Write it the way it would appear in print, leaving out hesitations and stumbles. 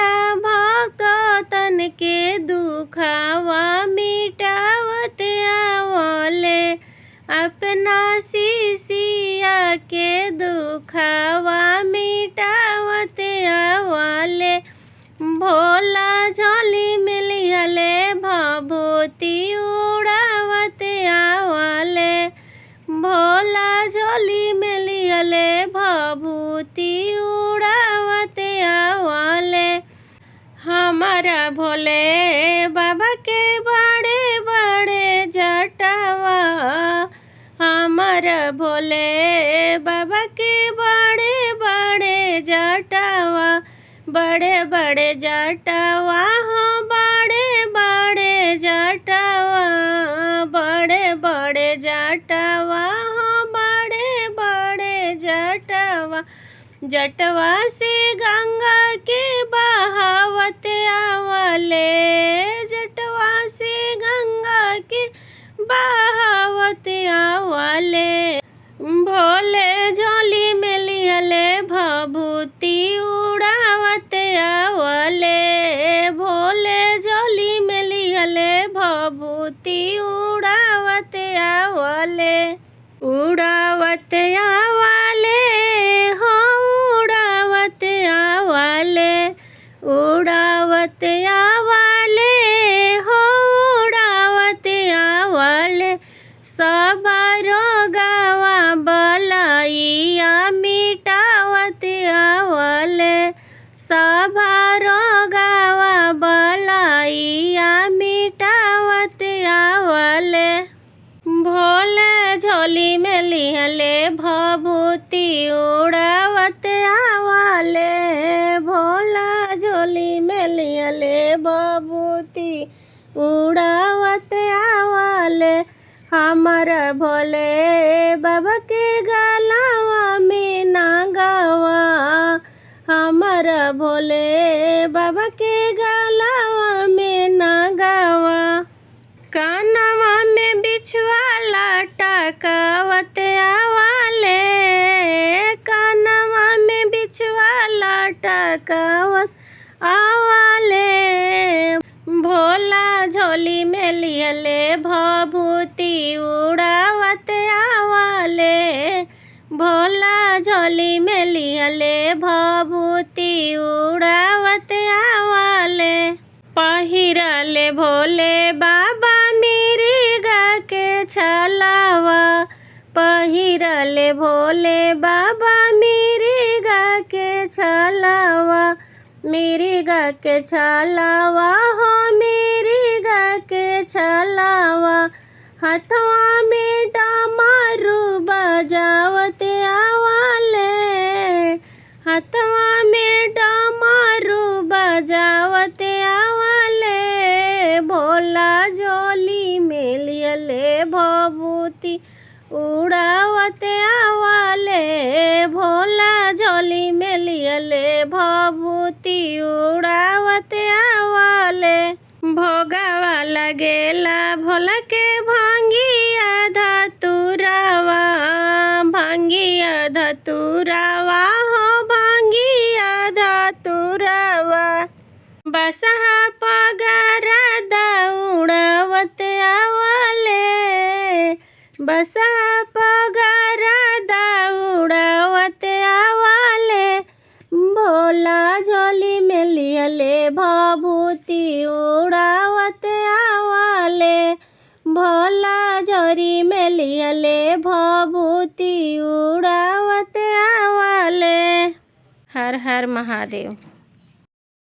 मैया भक्त तन के दुखावा मिटावत आवले, अपना शिष्या के दुखावा मिटावत आवले। भोला झोली मिलियले भभूति उड़ावत आवले, भोला झोली मिलियले भभूति उड़ावत आवले। हमारा भोले बाबा के बड़े बड़े जटावा, हमारा भोले बाबा के बड़े बड़े जटावा, बड़े बड़े जटावा हो बड़े बड़े जटावा, बड़े बड़े जटावा हो बड़े बड़े जटावा। जटवा से गंगा के बहावत आवले, जटवा से गंगा के बहावत आवले। भोले झोली में लिहले भभूति उड़ावत आवले, भोले झोली में लिहले भभूति उड़ावत आवले, उड़ावत आवले हो उड़ावत आवले, उड़ावत आवले हो उड़ावत आवले। सब रोगवा बलैया मिटावत आवले, सब रोगवा बलैया मिटावत आवले। भोले झोली में लिहले भभूति उड़ावत आवले, भोला झोली में लिहले भभूति उड़ावत आवले। हमारा भोले बाबा के गलावा में नागवा, हमारा भोले बाबा के गलावा में नागवा। कानवा में बिछुआ लटकावत आवले, कानवा में बिछुआ लटकावत आवले। भोला झोली में लिहले भभूति उड़ावत आवले, भोला झोली में लिहले भभूति उड़ावत आवले। पहिरले भोले बाबा मिर्गा के छलावा, पहिरले भोले बाबा मिर्गा के छलावा, मिर्गा के छलावा हो मिर्गा के छलावा। हथवा में डमरू बजावत आवले, हथवा में डमरू बजावत आवले। भोला झोली में लिहले भभूति उड़ावत आवले, भोला झोली में लिहले भभूति उड़ावत आवले। भोगावा लगेला भोला के भांगिया धतुरावा, भांगिया धतुरावा हो भांगिया धतुरावा। बसहा पगरा दौड़ावत आवले, बसहा पगरा दौड़ावत आवले। भोला झोली में लिहले भभूति उड़ावत आवले, भोला झोली में लिहले भभूति उड़ावत आवले। हर हर महादेव।